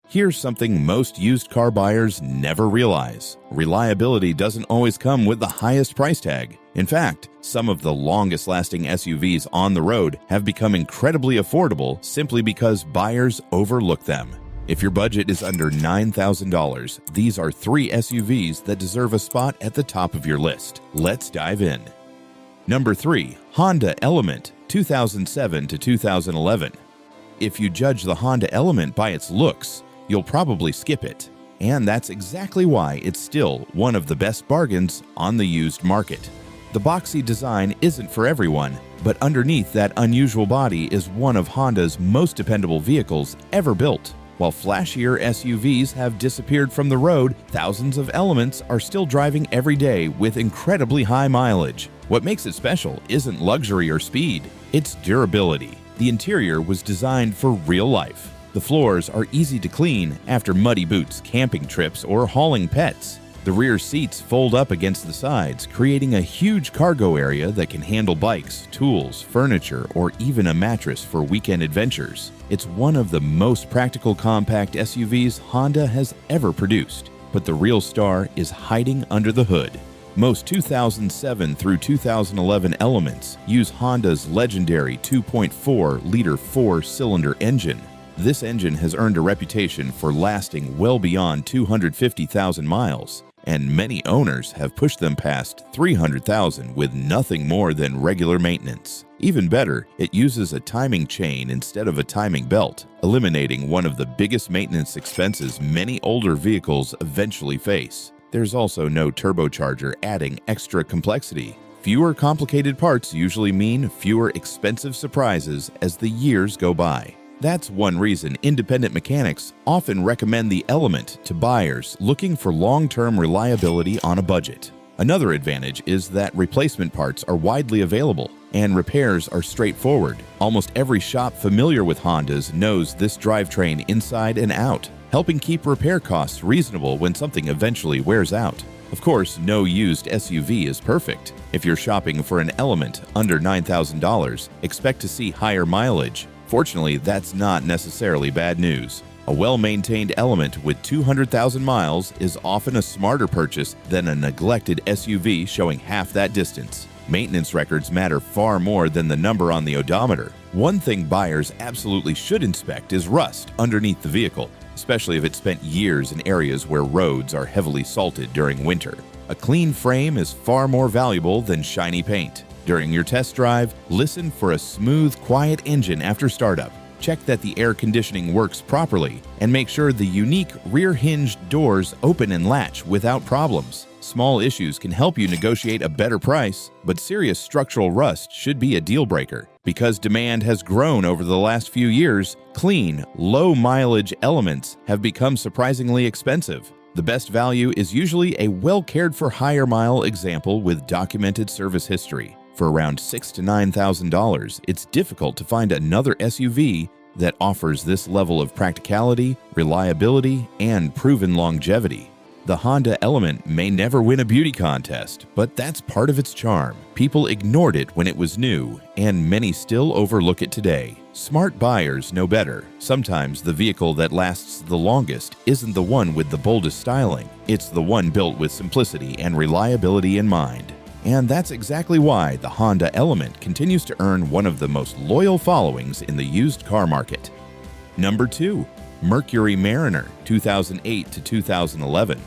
Here's something most used car buyers never realize. Reliability doesn't always come with the highest price tag. In fact, some of the longest-lasting SUVs on the road have become incredibly affordable simply because buyers overlook them. If your budget is under $9,000, these are 3 SUVs that deserve a spot at the top of your list. Let's dive in. Number 3. Honda Element, 2007 to 2011. If you judge the Honda Element by its looks, you'll probably skip it. And that's exactly why it's still one of the best bargains on the used market. The boxy design isn't for everyone, but underneath that unusual body is one of Honda's most dependable vehicles ever built. While flashier SUVs have disappeared from the road, thousands of Elements are still driving every day with incredibly high mileage. What makes it special isn't luxury or speed, it's durability. The interior was designed for real life. The floors are easy to clean after muddy boots, camping trips, or hauling pets. The rear seats fold up against the sides, creating a huge cargo area that can handle bikes, tools, furniture, or even a mattress for weekend adventures. It's one of the most practical compact SUVs Honda has ever produced. But the real star is hiding under the hood. Most 2007 through 2011 Elements use Honda's legendary 2.4-liter 4-cylinder engine. This engine has earned a reputation for lasting well beyond 250,000 miles, and many owners have pushed them past 300,000 with nothing more than regular maintenance. Even better, it uses a timing chain instead of a timing belt, eliminating one of the biggest maintenance expenses many older vehicles eventually face. There's also no turbocharger, adding extra complexity. Fewer complicated parts usually mean fewer expensive surprises as the years go by. That's one reason independent mechanics often recommend the Element to buyers looking for long-term reliability on a budget. Another advantage is that replacement parts are widely available and repairs are straightforward. Almost every shop familiar with Hondas knows this drivetrain inside and out, helping keep repair costs reasonable when something eventually wears out. Of course, no used SUV is perfect. If you're shopping for an Element under $9,000, expect to see higher mileage. Fortunately, that's not necessarily bad news. A well-maintained Element with 200,000 miles is often a smarter purchase than a neglected SUV showing half that distance. Maintenance records matter far more than the number on the odometer. One thing buyers absolutely should inspect is rust underneath the vehicle, especially if it spent years in areas where roads are heavily salted during winter. A clean frame is far more valuable than shiny paint. During your test drive, listen for a smooth, quiet engine after startup. Check that the air conditioning works properly, and make sure the unique rear-hinged doors open and latch without problems. Small issues can help you negotiate a better price, but serious structural rust should be a deal-breaker. Because demand has grown over the last few years, clean, low-mileage Elements have become surprisingly expensive. The best value is usually a well-cared-for higher-mile example with documented service history. For around $6,000 to $9,000, it's difficult to find another SUV that offers this level of practicality, reliability, and proven longevity. The Honda Element may never win a beauty contest, but that's part of its charm. People ignored it when it was new, and many still overlook it today. Smart buyers know better. Sometimes the vehicle that lasts the longest isn't the one with the boldest styling. It's the one built with simplicity and reliability in mind. And that's exactly why the Honda Element continues to earn one of the most loyal followings in the used car market. Number 2. Mercury Mariner, 2008 to 2011.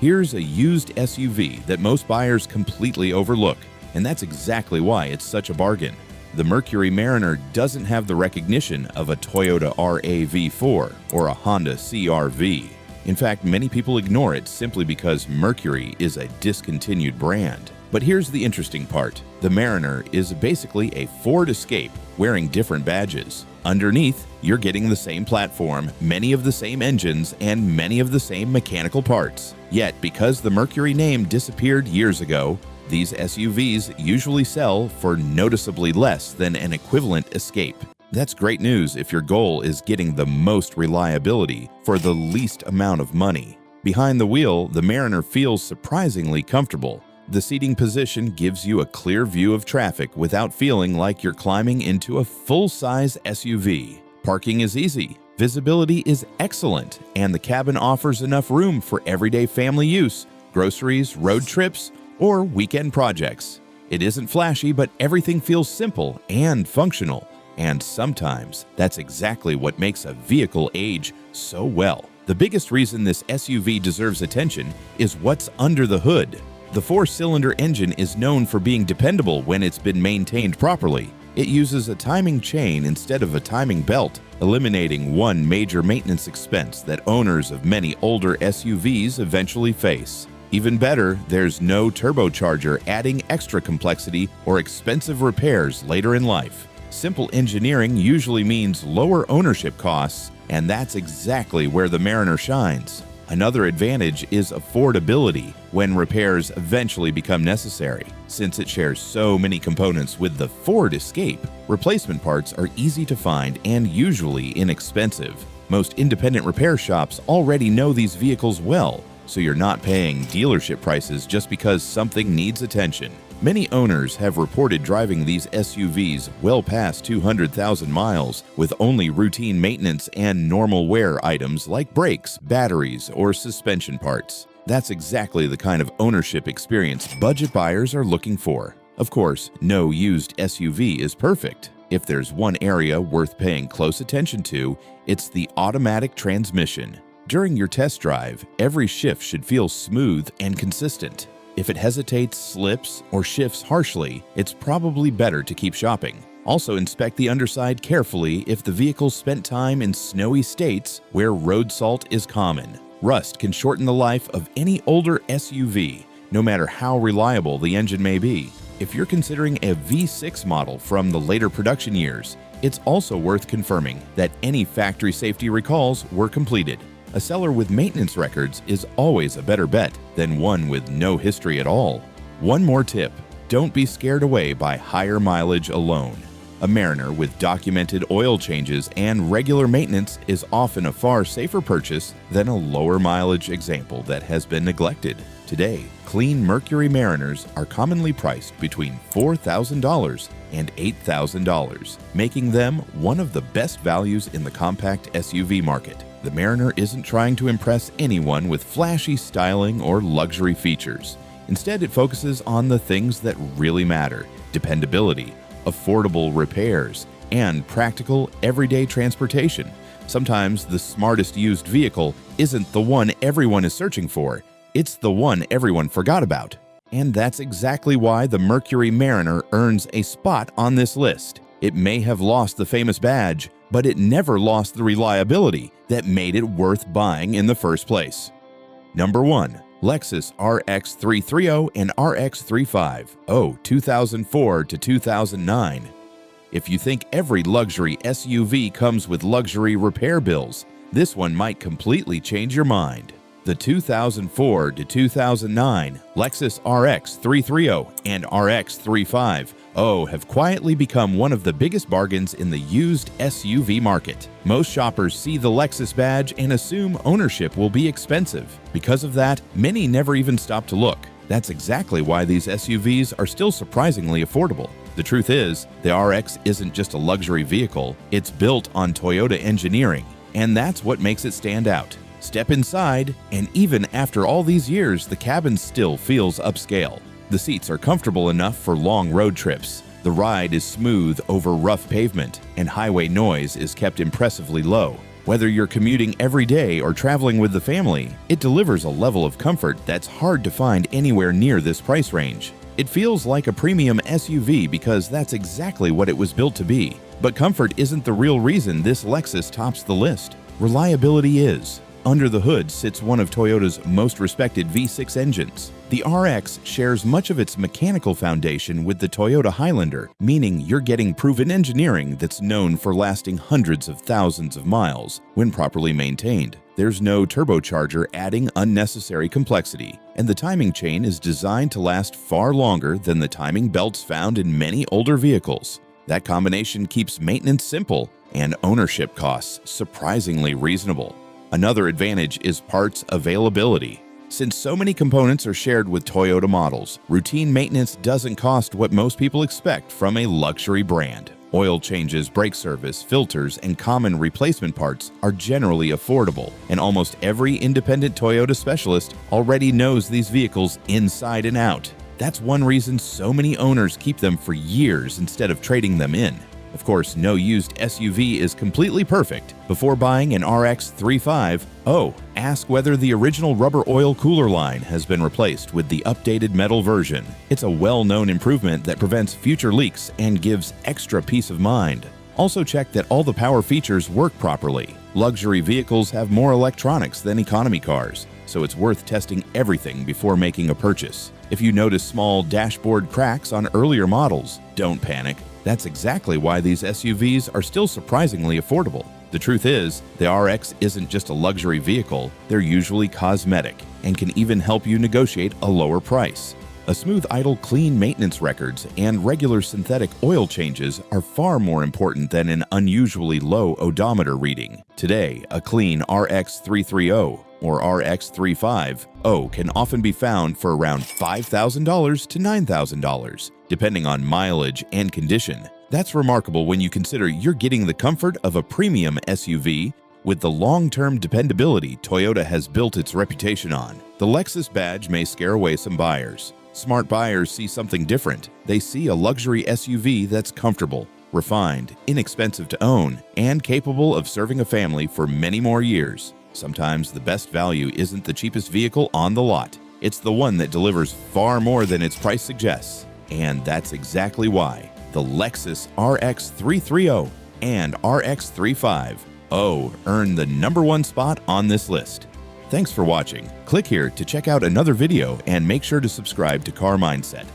Here's a used SUV that most buyers completely overlook, and that's exactly why it's such a bargain. The Mercury Mariner doesn't have the recognition of a Toyota RAV4 or a Honda CR-V. In fact, many people ignore it simply because Mercury is a discontinued brand. But here's the interesting part. The Mariner is basically a Ford Escape wearing different badges. Underneath, you're getting the same platform, many of the same engines, and many of the same mechanical parts. Yet, because the Mercury name disappeared years ago, these SUVs usually sell for noticeably less than an equivalent Escape. That's great news if your goal is getting the most reliability for the least amount of money. Behind the wheel, the Mariner feels surprisingly comfortable. The seating position gives you a clear view of traffic without feeling like you're climbing into a full-size SUV. Parking is easy. Visibility is excellent, and the cabin offers enough room for everyday family use, groceries, road trips, or weekend projects. It isn't flashy, but everything feels simple and functional, and sometimes that's exactly what makes a vehicle age so well. The biggest reason this SUV deserves attention is what's under the hood. The 4-cylinder engine is known for being dependable when it's been maintained properly. It uses a timing chain instead of a timing belt, eliminating one major maintenance expense that owners of many older SUVs eventually face. Even better, there's no turbocharger adding extra complexity or expensive repairs later in life. Simple engineering usually means lower ownership costs, and that's exactly where the Mariner shines. Another advantage is affordability when repairs eventually become necessary. Since it shares so many components with the Ford Escape, replacement parts are easy to find and usually inexpensive. Most independent repair shops already know these vehicles well, so you're not paying dealership prices just because something needs attention. Many owners have reported driving these SUVs well past 200,000 miles with only routine maintenance and normal wear items like brakes, batteries, or suspension parts. That's exactly the kind of ownership experience budget buyers are looking for. Of course, no used SUV is perfect. If there's one area worth paying close attention to, it's the automatic transmission. During your test drive, every shift should feel smooth and consistent. If it hesitates, slips, or shifts harshly, it's probably better to keep shopping. Also inspect the underside carefully if the vehicle spent time in snowy states where road salt is common. Rust can shorten the life of any older SUV, no matter how reliable the engine may be. If you're considering a V6 model from the later production years, it's also worth confirming that any factory safety recalls were completed. A seller with maintenance records is always a better bet than one with no history at all. One more tip: don't be scared away by higher mileage alone. A Mariner with documented oil changes and regular maintenance is often a far safer purchase than a lower mileage example that has been neglected. Today, clean Mercury Mariners are commonly priced between $4,000 and $8,000, making them one of the best values in the compact SUV market. The Mariner isn't trying to impress anyone with flashy styling or luxury features. Instead, it focuses on the things that really matter: dependability, affordable repairs, and practical, everyday transportation. Sometimes the smartest used vehicle isn't the one everyone is searching for, it's the one everyone forgot about. And that's exactly why the Mercury Mariner earns a spot on this list. It may have lost the famous badge, but it never lost the reliability that made it worth buying in the first place. Number 1. Lexus RX 330 and RX 350, 2004 to 2009. If you think every luxury SUV comes with luxury repair bills, this one might completely change your mind. The 2004 to 2009 Lexus RX 330 and RX 350 have quietly become one of the biggest bargains in the used SUV market. Most shoppers see the Lexus badge and assume ownership will be expensive. Because of that, many never even stop to look. That's exactly why these SUVs are still surprisingly affordable. The truth is, the RX isn't just a luxury vehicle, it's built on Toyota engineering, and that's what makes it stand out. Step inside, and even after all these years, the cabin still feels upscale. The seats are comfortable enough for long road trips. The ride is smooth over rough pavement, and highway noise is kept impressively low. Whether you're commuting every day or traveling with the family, it delivers a level of comfort that's hard to find anywhere near this price range. It feels like a premium SUV because that's exactly what it was built to be. But comfort isn't the real reason this Lexus tops the list. Reliability is. Under the hood sits one of Toyota's most respected V6 engines. The RX shares much of its mechanical foundation with the Toyota Highlander, meaning you're getting proven engineering that's known for lasting hundreds of thousands of miles when properly maintained. There's no turbocharger adding unnecessary complexity, and the timing chain is designed to last far longer than the timing belts found in many older vehicles. That combination keeps maintenance simple and ownership costs surprisingly reasonable. Another advantage is parts availability. Since so many components are shared with Toyota models, routine maintenance doesn't cost what most people expect from a luxury brand. Oil changes, brake service, filters, and common replacement parts are generally affordable, and almost every independent Toyota specialist already knows these vehicles inside and out. That's one reason so many owners keep them for years instead of trading them in. Of course, no used SUV is completely perfect. Before buying an RX 350, ask whether the original rubber oil cooler line has been replaced with the updated metal version. It's a well-known improvement that prevents future leaks and gives extra peace of mind. Also check that all the power features work properly. Luxury vehicles have more electronics than economy cars, so it's worth testing everything before making a purchase. If you notice small dashboard cracks on earlier models, don't panic. That's exactly why these SUVs are still surprisingly affordable. The truth is, the RX isn't just a luxury vehicle, they're usually cosmetic and can even help you negotiate a lower price. A smooth idle, clean maintenance records and regular synthetic oil changes are far more important than an unusually low odometer reading. Today, a clean RX 330 or RX 350 can often be found for around $5,000 to $9,000, depending on mileage and condition. That's remarkable when you consider you're getting the comfort of a premium SUV with the long-term dependability Toyota has built its reputation on. The Lexus badge may scare away some buyers. Smart buyers see something different. They see a luxury SUV that's comfortable, refined, inexpensive to own, and capable of serving a family for many more years. Sometimes the best value isn't the cheapest vehicle on the lot. It's the one that delivers far more than its price suggests. And that's exactly why the Lexus RX 330 and RX 350 earn the #1 spot on this list. Thanks for watching. Click here to check out another video and make sure to subscribe to Car Mindset.